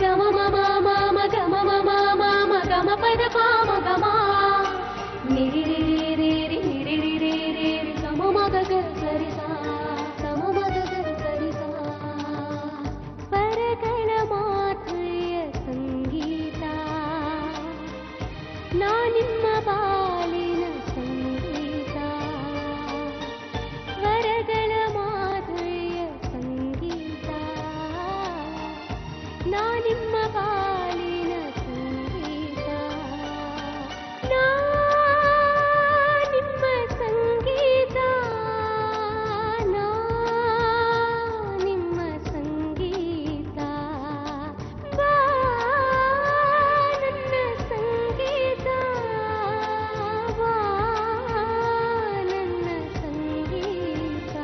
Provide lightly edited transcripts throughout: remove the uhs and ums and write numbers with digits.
ಗಮ ಮಮ ಮಮ ಗಮ ಮಮ ಮಮ ಗಮ ಪದ ಪಾಮ ಗಮ ನಿರಿ ರಿ ರಿ ರಿ ರಿ ರಿ ರಿ ರಿ ರಿ ಗಮ ಮಗ ಗ ಸರಿ ಸಾ ಗಮ ಮಗ ಗ ಸರಿ ಸಾ ಪರಗಳ ಮಾಧುರ್ಯ ಸಂಗೀತ ನಾ ನಿಮ್ಮ ಬಾಳಿನ ಸಂಗೀತ ಸ್ವರಗಳ ಮಾಧುರ್ಯ ಸಂಗೀತ ನಾ ನಿಮ್ಮ ಬಾಳಿನ ಸಂಗೀತ ನಾ ನಿಮ್ಮ ಸಂಗೀತ ನಾ ನಿಮ್ಮ ಸಂಗೀತ ಬಾ ನನ್ನ ಸಂಗೀತ ಬಾ ನನ್ನ ಸಂಗೀತ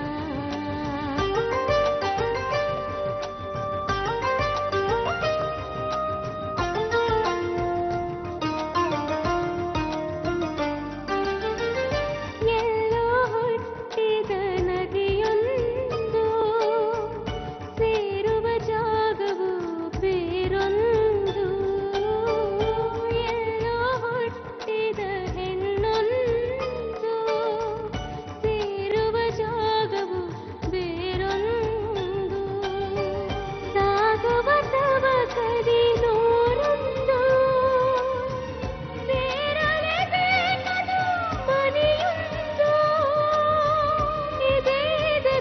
ಎಲ್ಲೋ ಹುಟ್ಟಿದ ನದಿಯೊಂದು ಸೇರುವ ಜಾಗವು ಬೇರೊಂದು ಎಲ್ಲೋ ಹುಟ್ಟಿದ ಹೆಣ್ಣೊಂದು ಸೇರುವ ಜಾಗವು ಬೇರೊಂದು ಸಾಗುವ ತವ ಕದಿ ನೂರೊಂದು ಸೇರಲೇಬೇಕದು ಮನೆಯೊಂದು ಇದೇ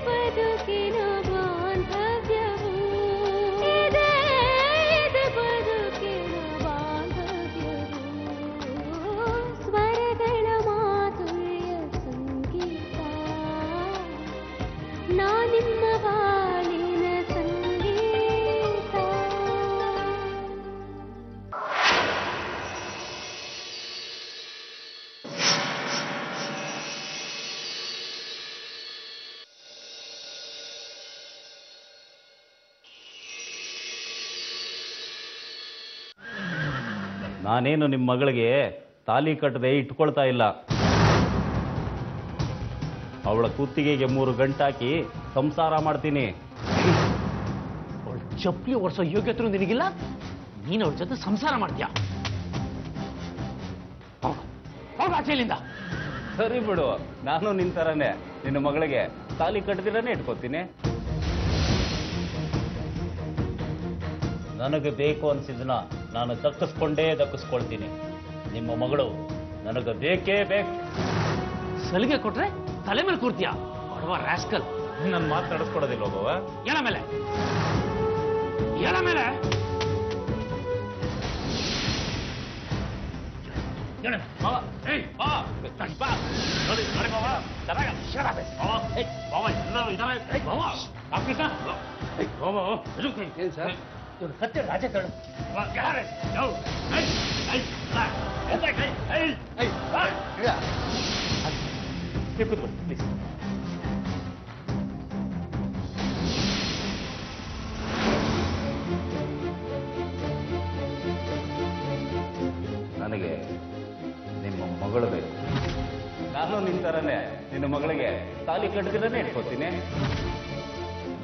ಬದುಕಿನ ಬಾಂಧವ್ಯವು ಇದೇ ಬದುಕಿನ ಬಾಂಧವ್ಯವು ಸ್ವರಗಳ ಮಾಧುರ್ಯ ಸಂಗೀತ ನಾ ನಿಮ್ಮ ಬಾಳಿನ ಸಂಗೀತ. ನಾನೇನು ನಿಮ್ಮ ಮಗಳಿಗೆ ತಾಲಿ ಕಟ್ಟದೆ ಇಟ್ಕೊಳ್ತಾ ಇಲ್ಲ. ಅವಳ ಕುತ್ತಿಗೆಗೆ 3 ಗಂಟಾಕಿ ಸಂಸಾರ ಮಾಡ್ತೀನಿ. ಅವಳು ಚಪ್ಪಲಿ ಓಡಿಸೋ ಯೋಗ್ಯತೆ ನಿನಗಿಲ್ಲ, ನೀನು ಅವಳ ಜೊತೆ ಸಂಸಾರ ಮಾಡ್ತೀಯ. ಆಚೆಲಿಂದ ಸರಿ ಬಿಡು, ನಾನು ನಿಂತರನೇ ನಿನ್ನ ಮಗಳಿಗೆ ತಾಲಿ ಕಟ್ಟದಿರನೇ ಇಟ್ಕೋತೀನಿ. ನನಗೆ ಬೇಕು ಅನ್ಸಿದ್ನ ನಾನು ದಕ್ಕಿಸ್ಕೊಳ್ತೀನಿ. ನಿಮ್ಮ ಮಗಳು ನನಗೆ ಬೇಕೇ ಬೇಕು. ಸಲಿಗೆ ಕೊಟ್ರೆ ತಲೆ ಮೇಲೆ ಕೂರ್ತೀಯ ಬಡವ ರಾಸ್ಕಲ್. ನನ್ನ ಮಾತು ನಡೆಸ್ಕೊಡೋದಿಲ್ಲ ಒಬ್ಬವ. ಎಳ ಮೇಲೆ ಎಳ ಮೇಲೆ ಕತ್ತೆ ರಾಜಕಾರಣ ಪ್ಲೀಸ್. ನನಗೆ ನಿಮ್ಮ ಮಗಳು ಬೇಕು. ನಾನು ನಿಂತರನೇ ನಿನ್ನ ಮಗಳಿಗೆ ತಾಲಿ ಕಟ್ಟದಿರನೇ ಇಟ್ಕೋತೀನಿ.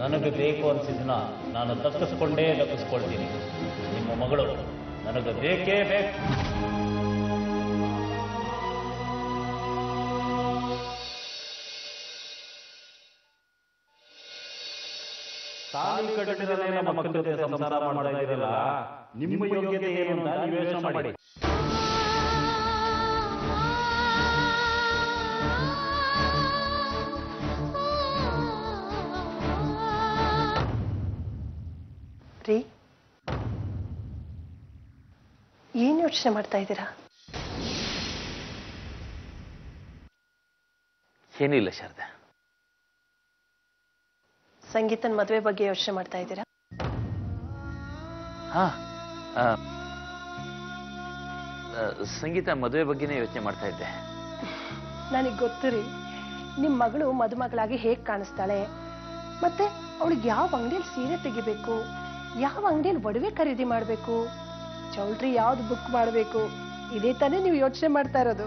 ನನಗೆ ಬೇಕು ಅನ್ಸಿದ್ನ ನಾನು ದಕ್ಕಿಸ್ಕೊಳ್ತೀನಿ. ನಿಮ್ಮ ಮಗಳು ನನಗೆ ಬೇಕೇ ಬೇಕು. ತಾಲಿ ಕಟ್ಟಿರಲೇ ನಮ್ಮ ಮಕ್ಕಳ ಜೊತೆ ಸಂಸಾರ ಮಾಡ್ತಾ ಇದ್ದೀರಲ್ಲ, ನಿಮ್ಮ ಯೋಗ್ಯತೆ ಏನು ಅಂತ ನೀವು ಯೋಚನೆ ಮಾಡಿ. ರೀ, ಏನು ಯೋಚನೆ ಮಾಡ್ತಾ ಇದ್ದೀರಾ? ಏನಿಲ್ಲ ಶಾರದೆ. ಸಂಗೀತನ ಮದುವೆ ಬಗ್ಗೆ ಯೋಚನೆ ಮಾಡ್ತಾ ಇದ್ದೀರಾ? ಹಾ, ಸಂಗೀತ ಮದುವೆ ಬಗ್ಗೆನೇ ಯೋಚನೆ ಮಾಡ್ತಾ ಇದ್ದೆ. ನನಗೆ ಗೊತ್ತು ರೀ, ನಿಮ್ಮ ಮಗಳು ಮದುಮಗಳಾಗಿ ಹೇಗೆ ಕಾಣಿಸ್ತಾಳೆ, ಮತ್ತೆ ಅವಳಿಗೆ ಯಾವ ಅಂಗಡಿಯಲ್ಲಿ ಸೀರೆ ತೆಗಿಬೇಕು, ಯಾವ ಅಂಗಡಿಯಲ್ಲಿ ಒಡವೆ ಖರೀದಿ ಮಾಡಬೇಕು, ಚೌಲ್ಟ್ರಿ ಯಾವ್ದು ಬುಕ್ ಮಾಡಬೇಕು, ಇದೇ ತಾನೇ ನೀವು ಯೋಚನೆ ಮಾಡ್ತಾ ಇರೋದು.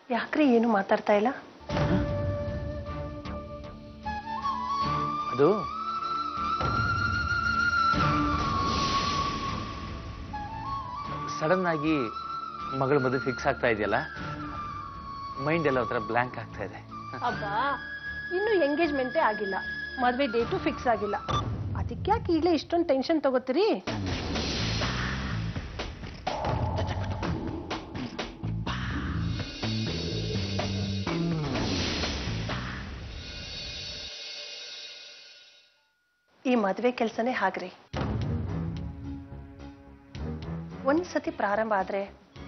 ಯಾಕ್ರಿ ಏನು ಮಾತಾಡ್ತಾ ಇಲ್ಲ? ಅದು ಸಡನ್ ಆಗಿ ಮಗಳ ಮದುವೆ ಫಿಕ್ಸ್ ಆಗ್ತಾ ಇದೆಯಲ್ಲ, ಮೈಂಡ್ ಎಲ್ಲ ಒಂಥರ ಬ್ಲ್ಯಾಂಕ್ ಆಗ್ತಾ ಇದೆ. ಅಬ್ಬಾ, ಇನ್ನು ಎಂಗೇಜ್ಮೆಂಟೇ ಆಗಿಲ್ಲ, ಮದುವೆ ಡೇಟು ಫಿಕ್ಸ್ ಆಗಿಲ್ಲ, ಅದಕ್ಕೆ ಯಾಕೆ ಈಗಲೇ ಇಷ್ಟೊಂದು ಟೆನ್ಷನ್ ತಗೋತೀರಿ? ಈ ಮದುವೆ ಕೆಲಸನೇ ಹಾಗ್ರಿ, ಒಂದ್ಸತಿ ಪ್ರಾರಂಭ ಆದ್ರೆ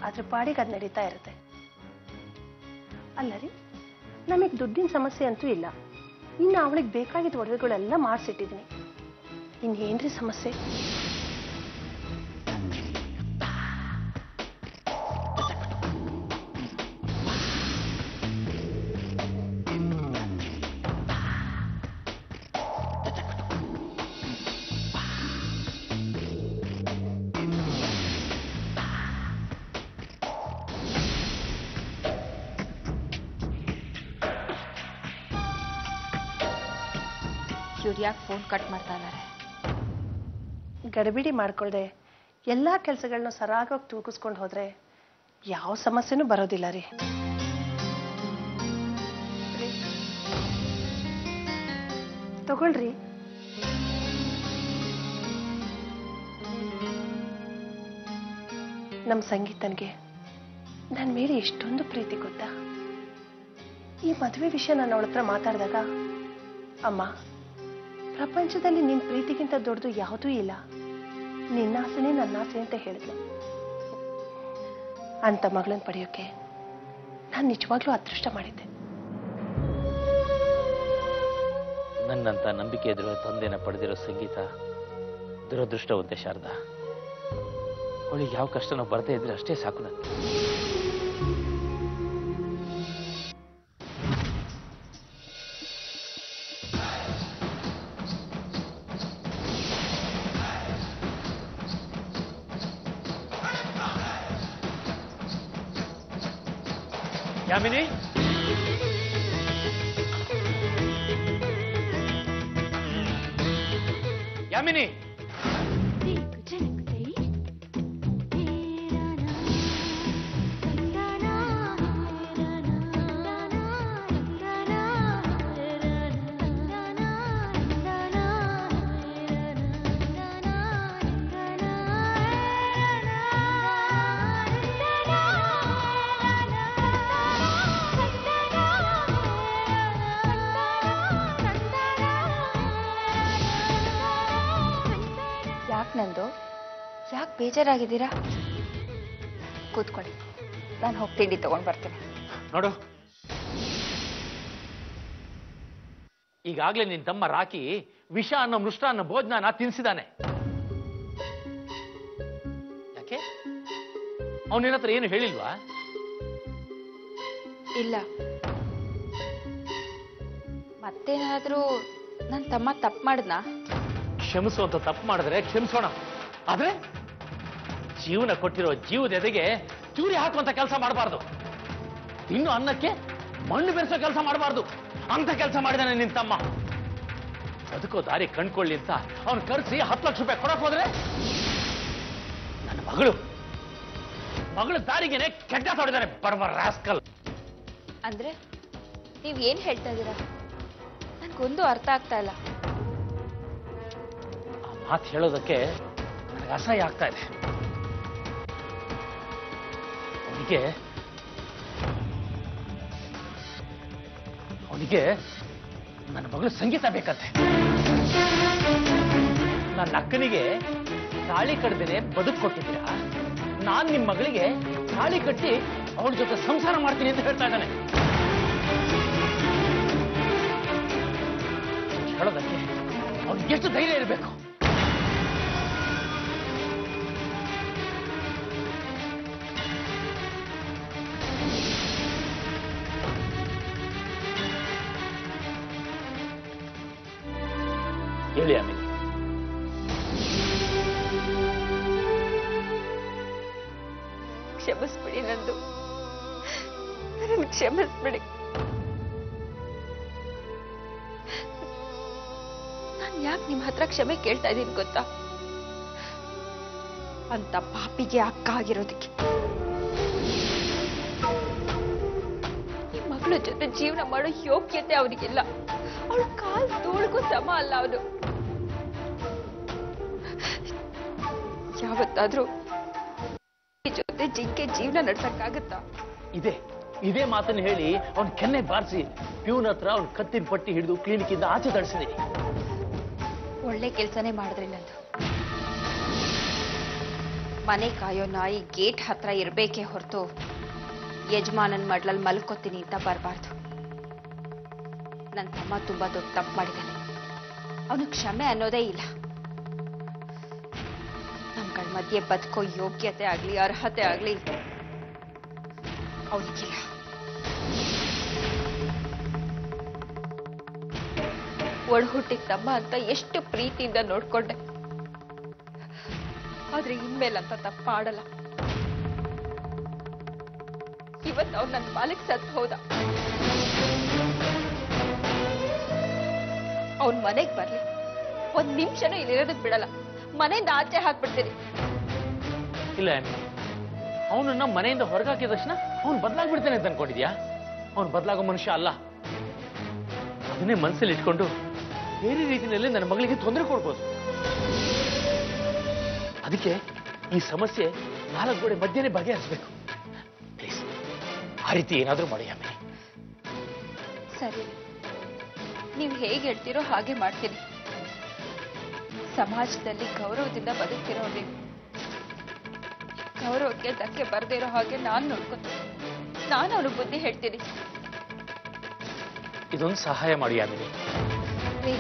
ಅದ್ರ ಪಾಡಿಗೆ ಅದು ನಡೀತಾ ಇರುತ್ತೆ. ಅಲ್ಲ ರೀ, ನಮಗೆ ದುಡ್ಡಿನ ಸಮಸ್ಯೆ ಅಂತೂ ಇಲ್ಲ. ಇನ್ನು ಅವಳಿಗೆ ಬೇಕಾಗಿದ್ದ ಒಡವೆಗಳೆಲ್ಲ ಮಾಡಿಸಿಟ್ಟಿದ್ದೀನಿ. ಇನ್ನೇನ್ರಿ ಸಮಸ್ಯೆ? ಇವ್ರು ಯಾಕೆ ಫೋನ್ ಕಟ್ ಮಾಡ್ತಾ ಇದ್ದಾರೆ? ಗಡಿಬಿಡಿ ಮಾಡ್ಕೊಳ್ದೆ ಎಲ್ಲಾ ಕೆಲಸಗಳನ್ನ ಸರಾಗವಾಗಿ ತೂಗಿಸ್ಕೊಂಡು ಹೋದ್ರೆ ಯಾವ ಸಮಸ್ಯೆನೂ ಬರೋದಿಲ್ಲ ರೀ. ತಗೊಳ್ರಿ. ನಮ್ಮ ಸಂಗೀತನ್ಗೆ ನನ್ನ ಮೇಲೆ ಎಷ್ಟೊಂದು ಪ್ರೀತಿ ಗೊತ್ತಾ? ಈ ಮದುವೆ ವಿಷಯ ನಾನು ಅವಳ ಹತ್ರ ಮಾತಾಡಿದಾಗ, ಅಮ್ಮ, ಪ್ರಪಂಚದಲ್ಲಿ ನಿನ್ನ ಪ್ರೀತಿಗಿಂತ ದೊಡ್ಡದು ಯಾವುದೂ ಇಲ್ಲ, ನಿನ್ನ ಆಸೆನೇ ನನ್ನ ಆಸೆ ಅಂತ ಹೇಳಿದ್ಲು. ಅಂತ ಮಗಳನ್ನ ಪಡೆಯೋಕೆ ನಾನು ನಿಜವಾಗ್ಲೂ ಅದೃಷ್ಟ ಮಾಡಿದ್ದೆ. ನನ್ನಂತ ನಂಬಿಕೆ ಇದ್ರೂ ತಂದೆನ ಪಡೆದಿರೋ ಸಂಗೀತ ದುರದೃಷ್ಟವಂತೆ ಶಾರದಾ. ಅವಳಿಗೆ ಯಾವ ಕಷ್ಟನೋ ಬರದೇ ಇದ್ರೆ ಅಷ್ಟೇ ಸಾಕು ನನಗೆ. ಯಾಮಿನಿ, ಯಾಮಿನಿ, ನಂದು ಯಾಕೆ ಬೇಜಾರಾಗಿದ್ದೀರಾ? ಕೂತ್ಕೊಳ್ಳಿ, ನಾನು ಹೋಗಿ ತಿಂಡಿ ತಗೊಂಡ್ ಬರ್ತೇನೆ. ನೋಡು, ಈಗಾಗ್ಲೇ ನಿನ್ ತಮ್ಮ ರಾಕಿ ವಿಷ ಅನ್ನೋ ಮೃಷ್ಟಾನ್ನ ಭೋಜನ ತಿನ್ಸಿದಾನೆ. ಯಾಕೆ ಅವನ ಹತ್ರ ಏನು ಹೇಳಿಲ್ವಾ? ಇಲ್ಲ. ಮತ್ತೇನಾದ್ರೂ ನನ್ನ ತಮ್ಮ ತಪ್ಪು ಮಾಡಿದ್ನಾ? ಕ್ಷಮಿಸುವಂತ ತಪ್ಪು ಮಾಡಿದ್ರೆ ಕ್ಷಮಿಸೋಣ, ಆದ್ರೆ ಜೀವನ ಕೊಟ್ಟಿರೋ ಜೀವದ ಎದೆಗೆ ಚೂರಿ ಹಾಕುವಂತ ಕೆಲಸ ಮಾಡಬಾರ್ದು. ಇನ್ನು ಅನ್ನಕ್ಕೆ ಮಣ್ಣು ಬೆರೆಸೋ ಕೆಲಸ ಮಾಡಬಾರ್ದು. ಅಂತ ಕೆಲಸ ಮಾಡಿದಾನೆ ನಿನ್ ತಮ್ಮ. ಅದಕ್ಕೋ ದಾರಿ ಕಂಡ್ಕೊಳ್ಳಿ ಅಂತ ಅವನು ಕರೆಸಿ 10 ಲಕ್ಷ ರೂಪಾಯಿ ಕೊಡಕ್ ಹೋದ್ರೆ ನನ್ನ ಮಗಳು ದಾರಿಗೆನೆ ಕೆಡ್ಡ ತೊಡಿದಾನೆ ಬರ್ಬರ್ ರಾಸ್ಕಲ್. ಅಂದ್ರೆ ನೀವ್ ಏನ್ ಹೇಳ್ತಾ ಇದ್ದೀರಾ? ನನ್ಗೊಂದು ಅರ್ಥ ಆಗ್ತಾ ಇಲ್ಲ. ಮಾತು ಹೇಳೋದಕ್ಕೆ ನನಗೆ ಅಸಹ್ಯ ಆಗ್ತಾ ಇದೆ. ಅವನಿಗೆ ನನ್ನ ಮಗಳು ಸಂಗೀತ ಬೇಕಂತೆ. ನನ್ನ ಅಕ್ಕನಿಗೆ ತಾಳಿ ಕಡ್ದೇನೆ ಬದುಕು ಕೊಟ್ಟಿದ್ದೀರಾ, ನಾನ್ ನಿಮ್ಮ ಮಗಳಿಗೆ ತಾಳಿ ಕಟ್ಟಿ ಅವಳ ಜೊತೆ ಸಂಸಾರ ಮಾಡ್ತೀನಿ ಅಂತ ಹೇಳ್ತಾ ಇದ್ದಾನೆ. ಹೇಳೋದಕ್ಕೆ ಅವ್ನಿಗೆ ಎಷ್ಟು ಧೈರ್ಯ ಇರಬೇಕು? ಹೇಳಿ ಆಮೇಲೆ. ಕ್ಷಮಿಸ್ಬಿಡಿ, ನಂದು ನನ್ನ ಕ್ಷಮಿಸ್ಬಿಡಿ. ಯಾಕೆ ನಿಮ್ಮ ಹತ್ರ ಕ್ಷಮೆ ಕೇಳ್ತಾ ಇದ್ದೀನಿ ಗೊತ್ತಾ? ಅಂತ ಪಾಪಿಗೆ ಅಕ್ಕ ಆಗಿರೋದಕ್ಕೆ. ಈ ಮಗಳ ಜೊತೆ ಜೀವನ ಮಾಡೋ ಯೋಗ್ಯತೆ ಅವನಿಗಿಲ್ಲ. ಅವಳು ಕಾಲ್ ತೋಳ್ಗೂ ಸಮ ಅಲ್ಲ ಅವನು. ಯಾವತ್ತಾದ್ರೂ ಜೊತೆ ಜಿಂಕೆ ಜೀವನ ನಡ್ಸಕ್ಕಾಗತ್ತಾ? ಇದೇ ಮಾತನ್ನು ಹೇಳಿ ಅವನ್ ಕೆನ್ನೆ ಬಾರಿಸಿ ಪ್ಯೂನ್ ಹತ್ರ ಅವ್ನ ಕತ್ತಿನ ಪಟ್ಟಿ ಹಿಡಿದು ಕ್ಲಿನಿಕ್ ಇಂದ ಆಚೆ ತಡಿಸಿದೀನಿ. ಒಳ್ಳೆ ಕೆಲ್ಸನೇ ಮಾಡಿದ್ರಿ ನಂದು. ಮನೆ ಕಾಯೋ ನಾಯಿ ಗೇಟ್ ಹತ್ರ ಇರ್ಬೇಕೇ ಹೊರತು ಯಜಮಾನನ್ ಮಡ್ಲಲ್ಲಿ ಮಲ್ಕೋತೀನಿ ಅಂತ ಬರಬಾರ್ದು. ನನ್ನ ತಮ್ಮ ತುಂಬಾ ದೊಡ್ಡ ತಪ್ಪು ಮಾಡಿದ್ದಾನೆ. ಅವನು ಕ್ಷಮೆ ಅನ್ನೋದೇ ಇಲ್ಲ. ನಮ್ಗಳ ಮಧ್ಯೆ ಬದುಕೋ ಯೋಗ್ಯತೆ ಆಗ್ಲಿ ಅರ್ಹತೆ ಆಗ್ಲಿ ಅವನಿಗಿಲ್ಲ. ಒಳಹುಟ್ಟಿದ ತಮ್ಮ ಅಂತ ಎಷ್ಟು ಪ್ರೀತಿಯಿಂದ ನೋಡ್ಕೊಂಡೆ. ಆದ್ರೆ ಇನ್ಮೇಲಂತ ತಪ್ಪ ಆಡಲ್ಲ. ಇವತ್ತು ಅವ್ನು ನನ್ನ ಪಾಲಿಗೆ ಸತ್ತು ಹೋದ. ಅವನ್ ಮನೆಗ್ ಬರ್ಲಿ, ಒಂದ್ ನಿಮಿಷನೂ ಇಲ್ಲಿರೋದಕ್ ಬಿಡಲ್ಲ. ಮನೆಯಿಂದ ಆಚೆ ಹಾಕ್ಬಿಡ್ತೀನಿ. ಇಲ್ಲ, ಅವನನ್ನ ಮನೆಯಿಂದ ಹೊರಗಾಕಿದ ತಕ್ಷಣ ಅವ್ನು ಬದಲಾಗ್ಬಿಡ್ತಾನೆ ಅಂತ ಅನ್ಕೊಂಡಿದ್ಯಾ? ಅವ್ನು ಬದಲಾಗೋ ಮನುಷ್ಯ ಅಲ್ಲ. ಅದನ್ನೇ ಮನಸ್ಸಲ್ಲಿ ಇಟ್ಕೊಂಡು ಬೇರೆ ರೀತಿಯಲ್ಲಿ ನನ್ನ ಮಗಳಿಗೆ ತೊಂದರೆ ಕೊಡ್ಬೋದು. ಅದಕ್ಕೆ ಈ ಸಮಸ್ಯೆ 4 ಗೋಡೆ ಮಧ್ಯೆನೇ ಬಗೆಹರಿಸಬೇಕು. ಪ್ಲೀಸ್, ಆ ರೀತಿ ಏನಾದ್ರೂ ಮಾಡಿ ಆಮೇಲೆ. ಸರಿ, ನೀವು ಹೇಗೆ ಹೇಳ್ತೀರೋ ಹಾಗೆ ಮಾಡ್ತೀನಿ. ಸಮಾಜದಲ್ಲಿ ಗೌರವದಿಂದ ಬದುಕ್ತಿರೋ ನೀವು, ಗೌರವಕ್ಕೆ ಧಕ್ಕೆ ಬರ್ದೇ ಇರೋ ಹಾಗೆ ನಾನು ನೋಡ್ಕೊತೀನಿ. ನಾನು ಅವ್ರಿಗೆ ಬುದ್ಧಿ ಹೇಳ್ತೀನಿ. ಇದೊಂದು ಸಹಾಯ ಮಾಡಿ ಆಮೇಲೆ. ರೀ,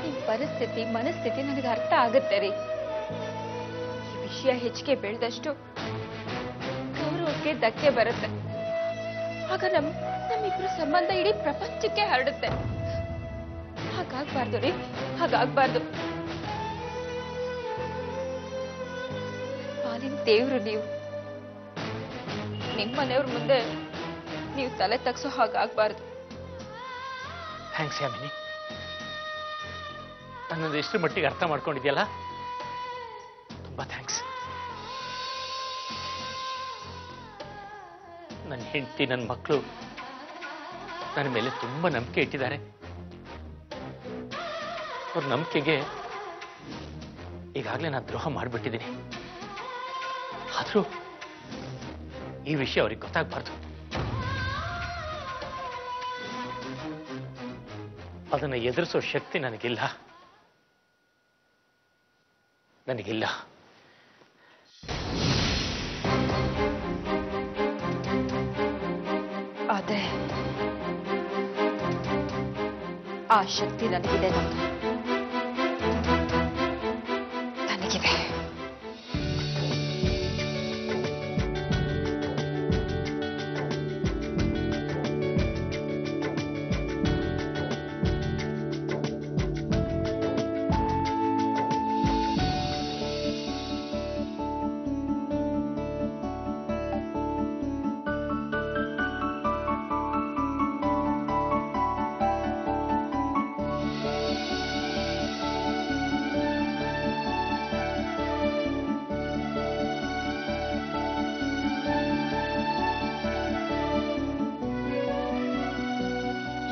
ನಿಮ್ ಪರಿಸ್ಥಿತಿ ಮನಸ್ಥಿತಿ ನನಗೆ ಅರ್ಥ ಆಗುತ್ತೆ ರೀ. ಈ ವಿಷಯ ಹೆಚ್ಚಿಗೆ ಬೆಳೆದಷ್ಟು ಗೌರವಕ್ಕೆ ಧಕ್ಕೆ ಬರುತ್ತೆ. ಆಗ ನಮ್ಮಿಬ್ರು ಸಂಬಂಧ ಇಡೀ ಪ್ರಪಂಚಕ್ಕೆ ಹರಡುತ್ತೆ. ಹಾಗಾಗ್ಬಾರ್ದು ರೀ, ಹಾಗಾಗ್ಬಾರ್ದು. ಪಾಲಿನ ದೇವ್ರು ನೀವು. ನಿಮ್ಮನೆಯವ್ರ ಮುಂದೆ ನೀವು ತಲೆ ತಗ್ಸೋ ಹಾಗಾಗ್ಬಾರ್ದು. ಥ್ಯಾಂಕ್ಸ್ ಯಾಮಿನಿ. ನನ್ನದು ಎಷ್ಟು ಮಟ್ಟಿಗೆ ಅರ್ಥ ಮಾಡ್ಕೊಂಡಿದ್ಯಲ್ಲ, ತುಂಬಾ ಥ್ಯಾಂಕ್ಸ್. ನನ್ನ ಹೆಂಡತಿ, ನನ್ನ ಮಕ್ಕಳು ನನ್ನ ಮೇಲೆ ತುಂಬಾ ನಂಬಿಕೆ ಇಟ್ಟಿದ್ದಾರೆ. ಅವ್ರ ನಂಬಿಕೆಗೆ ಈಗಾಗಲೇ ನಾನು ದ್ರೋಹ ಮಾಡಿಬಿಟ್ಟಿದ್ದೀನಿ. ಆದ್ರೂ ಈ ವಿಷಯ ಅವ್ರಿಗೆ ಗೊತ್ತಾಗಬಾರ್ದು. ಅದನ್ನು ಎದುರಿಸೋ ಶಕ್ತಿ ನನಗಿಲ್ಲ. ಆದ್ರೆ ಆ ಶಕ್ತಿ ನನಗಿದೆ. ನನಗಿದೆ.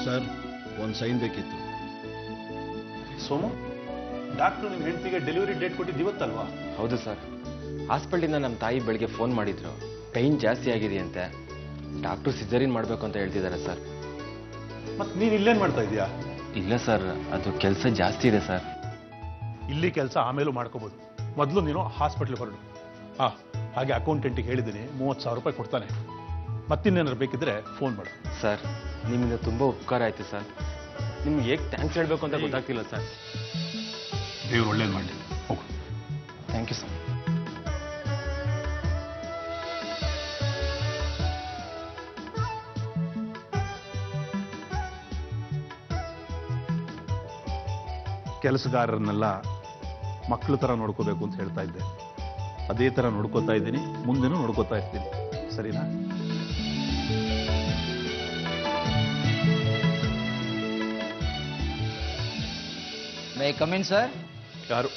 ಸರ್, ಒಂದು ಸೈನ್ ಬೇಕಿತ್ತು. ಸೋಮು, ಡಾಕ್ಟರ್ ನಿಮ್ಮ ಹೆಂಡತಿಗೆ ಡೆಲಿವರಿ ಡೇಟ್ ಕೊಟ್ಟಿದ್ದು ಇವತ್ತಲ್ವಾ? ಹೌದು ಸರ್. ಹಾಸ್ಪಿಟಲಿಂದ ನಮ್ಮ ತಾಯಿ ಬೆಳಿಗ್ಗೆ ಫೋನ್ ಮಾಡಿದ್ರು. ಪೈನ್ ಜಾಸ್ತಿ ಆಗಿದೆಯಂತೆ. ಡಾಕ್ಟ್ರು ಸಿಜರಿನ್ ಮಾಡಬೇಕು ಅಂತ ಹೇಳ್ತಿದ್ದಾರೆ ಸರ್. ಮತ್ತೆ ನೀನು ಇಲ್ಲೇನು ಮಾಡ್ತಾ ಇದೀಯಾ? ಇಲ್ಲ ಸರ್, ಅದು ಕೆಲಸ ಜಾಸ್ತಿ ಇದೆ ಸರ್. ಇಲ್ಲಿ ಕೆಲಸ ಆಮೇಲೂ ಮಾಡ್ಕೋಬೋದು. ಮೊದಲು ನೀನು ಹಾಸ್ಪಿಟ್ಲಿಗೆ ಹೊರಡು. ಹಾಗೆ ಅಕೌಂಟೆಂಟಿಗೆ ಹೇಳಿದ್ದೀನಿ, 30,000 ರೂಪಾಯಿ ಕೊಡ್ತಾನೆ. ಮತ್ತಿನ್ನೇನಾದ್ರು ಬೇಕಿದ್ರೆ ಫೋನ್ ಮಾಡು. ಸರ್, ನಿಮ್ಮಿಂದ ತುಂಬ ಉಪಕಾರ ಆಯಿತು ಸರ್. ನಿಮ್ಗೆ ಹೇಗೆ ಥ್ಯಾಂಕ್ಸ್ ಹೇಳಬೇಕು ಅಂತ ಗೊತ್ತಾಗ್ತಿಲ್ಲ ಸರ್. ದೇವ್ರು ಒಳ್ಳೇದು ಮಾಡಿ. ಹೋಗು. Thank you sir. ಕೆಲಸಗಾರರನ್ನೆಲ್ಲ ಮಕ್ಕಳು ಥರ ನೋಡ್ಕೋಬೇಕು ಅಂತ ಹೇಳ್ತಾ ಇದ್ದೆ. ಅದೇ ಥರ ನೋಡ್ಕೋತಾ ಇದ್ದೀನಿ, ಮುಂದೆನೂ ನೋಡ್ಕೋತಾ ಇರ್ತೀನಿ. ಸರಿನಾ? May come in sir? ಯಾರು?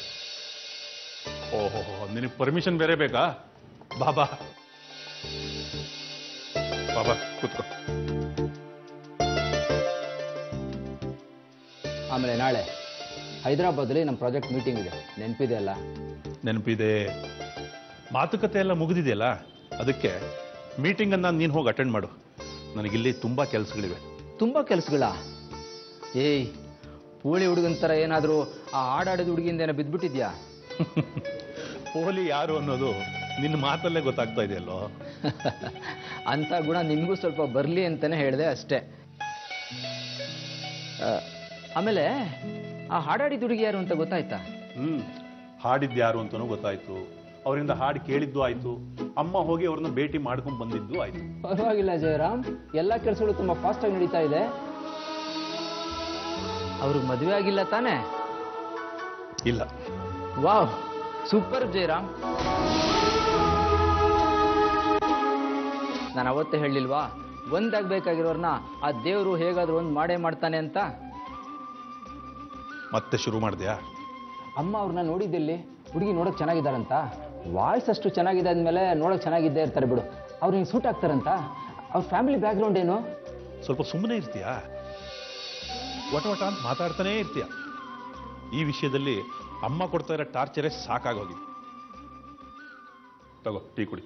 ಓಹೋ, ನಿನಗೆ ಪರ್ಮಿಷನ್ ಬೇರೆ ಬೇಕಾ? ಬಾಬಾ ಬಾಬಾ ಕೂತ್ಕೋ. ಆಮೇಲೆ ನಾಳೆ ಹೈದರಾಬಾದಲ್ಲಿ ನಮ್ಮ ಪ್ರಾಜೆಕ್ಟ್ ಮೀಟಿಂಗ್ ಇದೆ, ನೆನಪಿದೆ ಅಲ್ಲ? ನೆನಪಿದೆ. ಮಾತುಕತೆ ಎಲ್ಲ ಮುಗಿದಿದೆಯಲ್ಲ, ಅದಕ್ಕೆ ಮೀಟಿಂಗನ್ನು ನೀನು ಹೋಗಿ ಅಟೆಂಡ್ ಮಾಡು. ನನಗಿಲ್ಲಿ ತುಂಬ ಕೆಲಸಗಳಿವೆ. ತುಂಬ ಕೆಲಸಗಳ? ಏಯ್, ಪೋಳಿ ಹುಡುಗನ ಥರ ಏನಾದರೂ ಆ ಹಾಡಾಡಿದ ಹುಡುಗಿಯಿಂದ ಏನೋ ಬಿದ್ದುಬಿಟ್ಟಿದ್ಯಾ? ಪೋಲಿ ಯಾರು ಅನ್ನೋದು ನಿನ್ನ ಮಾತಲ್ಲೇ ಗೊತ್ತಾಗ್ತಾ ಇದೆಯಲ್ಲೋ. ಅಂಥ ಗುಣ ನಿಮಗೂ ಸ್ವಲ್ಪ ಬರಲಿ ಅಂತಲೇ ಹೇಳಿದೆ ಅಷ್ಟೇ. ಆಮೇಲೆ ಆ ಹಾಡಾಡಿದ ಹುಡುಗಿ ಯಾರು ಅಂತ ಗೊತ್ತಾಯ್ತಾ? ಹಾಡಿದ್ದು ಯಾರು ಅಂತನೂ ಗೊತ್ತಾಯ್ತು, ಅವರಿಂದ ಹಾಡು ಕೇಳಿದ್ದು ಆಯ್ತು, ಅಮ್ಮ ಹೋಗಿ ಅವ್ರನ್ನ ಭೇಟಿ ಮಾಡ್ಕೊಂಡು ಬಂದಿದ್ದು ಆಯ್ತು. ಪರವಾಗಿಲ್ಲ ಜಯರಾಮ್, ಎಲ್ಲ ಕೆಲಸಗಳು ತುಂಬ ಫಾಸ್ಟಾಗಿ ನಡೀತಾ ಇದೆ. ಅವ್ರಿಗೆ ಮದುವೆ ಆಗಿಲ್ಲ ತಾನೇ? ಇಲ್ಲ. Wow, super Jayaram. ನಾನು ಅವತ್ತೇ ಹೇಳಿಲ್ವಾ, ಒಂದಾಗಬೇಕಾಗಿರೋರ್ನ ಆ ದೇವರು ಹೇಗಾದ್ರೂ ಒಂದು ಮಾಡೇ ಮಾಡ್ತಾನೆ ಅಂತ? ಮತ್ತೆ ಶುರು ಮಾಡಿದ್ಯಾ? ಅಮ್ಮ ಅವ್ರನ್ನ ನೋಡಿದ್ದಲ್ಲಿ ಹುಡುಗಿ ನೋಡೋಕೆ ಚೆನ್ನಾಗಿದ್ದಾರಂತ. ವಾಯ್ಸ್ ಅಷ್ಟು ಚೆನ್ನಾಗಿದೆ ಅಂದಮೇಲೆ ನೋಡೋಕೆ ಚೆನ್ನಾಗಿದ್ದೇ ಇರ್ತಾರೆ ಬಿಡು. ಅವ್ರು ಹಿಂಗೆ ಸೂಟ್ ಆಗ್ತಾರಂತ. ಅವ್ರ ಫ್ಯಾಮಿಲಿ ಬ್ಯಾಕ್ಗ್ರೌಂಡ್ ಏನು? ಸ್ವಲ್ಪ ಸುಮ್ಮನೆ ಇರ್ತೀಯಾ? ವಟ ವಟ ಅಂತ ಮಾತಾಡ್ತಾನೇ ಇರ್ತೀಯ. ಈ ವಿಷಯದಲ್ಲಿ ಅಮ್ಮ ಕೊಡ್ತಾ ಇರೋ ಟಾರ್ಚರೇ ಸಾಕಾಗೋಗಿದೆ. ತಗೋ, ಟೀ ಕುಡಿ.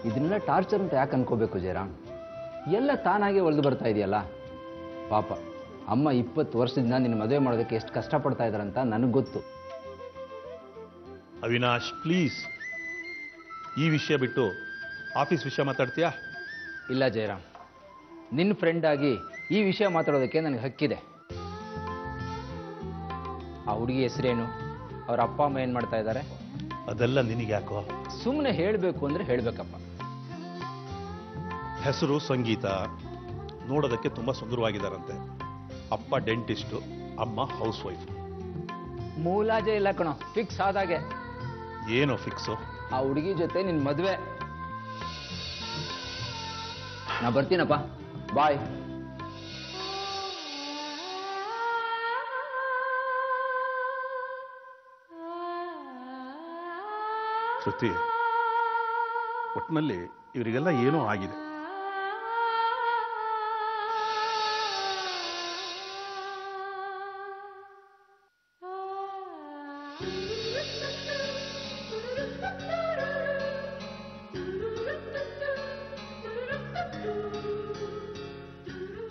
ಇದನ್ನೆಲ್ಲ ಟಾರ್ಚರ್ ಅಂತ ಯಾಕೆ ಅನ್ಕೋಬೇಕು ಜಯರಾಮ್? ಎಲ್ಲ ತಾನಾಗೆ ಒಳ್ದು ಬರ್ತಾ ಇದೆಯಲ್ಲ. ಪಾಪ ಅಮ್ಮ 20 ವರ್ಷದಿಂದ ನಿನ್ನ ಮದುವೆ ಮಾಡೋದಕ್ಕೆ ಎಷ್ಟು ಕಷ್ಟಪಡ್ತಾ ಇದ್ದಾರಂತ ನನಗೆ ಗೊತ್ತು. ಅವಿನಾಶ್, ಪ್ಲೀಸ್, ಈ ವಿಷಯ ಬಿಟ್ಟು ಆಫೀಸ್ ವಿಷಯ ಮಾತಾಡ್ತೀಯಾ? ಇಲ್ಲ ಜಯರಾಮ್, ನಿನ್ನ ಫ್ರೆಂಡ್ ಆಗಿ ಈ ವಿಷಯ ಮಾತಾಡೋದಕ್ಕೆ ನನಗೆ ಹಕ್ಕಿದೆ. ಆ ಹುಡುಗಿ ಹೆಸರೇನು? ಅವ್ರ ಅಪ್ಪ ಅಮ್ಮ ಏನು ಮಾಡ್ತಾ ಇದ್ದಾರೆ? ಅದೆಲ್ಲ ನಿನಗೆ ಯಾಕೋ? ಸುಮ್ಮನೆ ಹೇಳಬೇಕು ಅಂದರೆ ಹೇಳಬೇಕಪ್ಪ. ಹೆಸರು ಸಂಗೀತ, ನೋಡೋದಕ್ಕೆ ತುಂಬ ಸುಂದರವಾಗಿದ್ದಾರಂತೆ. ಅಪ್ಪ ಡೆಂಟಿಸ್ಟು, ಅಮ್ಮ ಹೌಸ್ ವೈಫ್. ಮೂಲಾಜೆ ಇಲ್ಲ ಕಣೋ, ಫಿಕ್ಸ್ ಆದಾಗೆ. ಏನೋ ಫಿಕ್ಸು? ಆ ಹುಡುಗಿ ಜೊತೆ ನಿನ್ನ ಮದುವೆ. ನಾ ಬರ್ತೀನಪ್ಪ, ಬಾಯ್. ಶ್ರುತಿ, ಒಟ್ಟಿನಲ್ಲಿ ಇವರಿಗೆಲ್ಲ ಏನೋ ಆಗಿದೆ.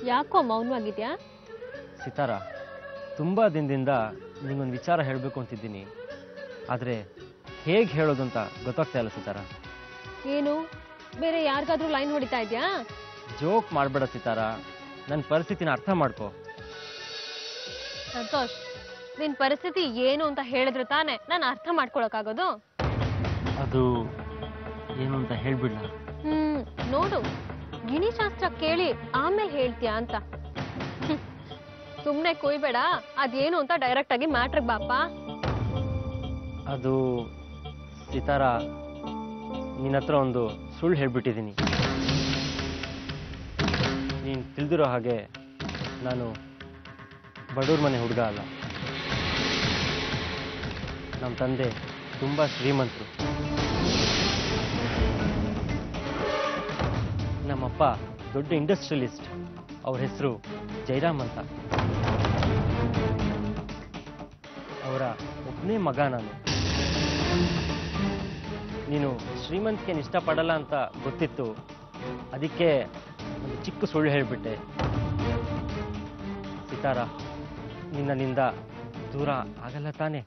ಯಾಕೋ ಮೌನವಾಗಿದ್ಯಾ? ಸಿತಾರ, ತುಂಬ ದಿನದಿಂದ ನಿಂಗೊಂದು ವಿಚಾರ ಹೇಳಬೇಕು ಅಂತಿದ್ದೀನಿ, ಆದರೆ ಹೇಗೆ ಹೇಳೋದು ಅಂತ ಗೊತ್ತಾಗ್ತಾ ಇಲ್ಲ ಸಿತಾರ. ಏನು, ಬೇರೆ ಯಾರಿಗಾದ್ರೂ ಲೈನ್ ಹೊಡಿತಾ ಇದ್ಯಾ? ಜೋಕ್ ಮಾಡಬೇಡ ಸಿತಾರ, ನನ್ನ ಪರಿಸ್ಥಿತಿನ ಅರ್ಥ ಮಾಡ್ಕೋ. ಸಂತೋಷ್, ನಿನ್ ಪರಿಸ್ಥಿತಿ ಏನು ಅಂತ ಹೇಳಿದ್ರೆ ತಾನೇ ನಾನು ಅರ್ಥ ಮಾಡ್ಕೊಳಕ್ಕಾಗೋದು. ಅದು ಏನು ಅಂತ ಹೇಳ್ಬಿಡ್ಲ? ನೋಡು, ಗಿಣಿಶಾಸ್ತ್ರ ಕೇಳಿ ಆಮೇಲೆ ಹೇಳ್ತೀಯಾ ಅಂತ. ಸುಮ್ನೆ ಕೊಯ್ಬೇಡ, ಅದೇನು ಅಂತ ಡೈರೆಕ್ಟ್ ಆಗಿ ಮ್ಯಾಟ್ರಿಗೆ ಬಾಪ. ಅದು ಸಿತಾರ, ನಿನ್ನ ಹತ್ರ ಒಂದು ಸುಳ್ಳು ಹೇಳ್ಬಿಟ್ಟಿದ್ದೀನಿ. ನೀನು ತಿಳಿದಿರೋ ಹಾಗೆ ನಾನು ಬಡವ್ರ ಮನೆ ಹುಡುಗ ಅಲ್ಲ. ನಮ್ಮ ತಂದೆ ತುಂಬ ಶ್ರೀಮಂತರು. ನಮ್ಮಪ್ಪ ದೊಡ್ಡ ಇಂಡಸ್ಟ್ರಿಯಲಿಸ್ಟ್. ಅವ್ರ ಹೆಸರು ಜಯರಾಮ್ ಅಂತ. ಅವರ ಒಬ್ಬನೇ ಮಗ ನಾನು. ನೀನು ಶ್ರೀಮಂತಿಕೆನ ಇಷ್ಟಪಡಲ್ಲ ಅಂತ ಗೊತ್ತಿತ್ತು, ಅದಕ್ಕೆ ಒಂದು ಚಿಕ್ಕ ಸುಳ್ಳು ಹೇಳಿಬಿಟ್ಟೆ. ಸಿತಾರ, ನಿನ್ನಿಂದ ದೂರ ಆಗಲ್ಲ ತಾನೆ?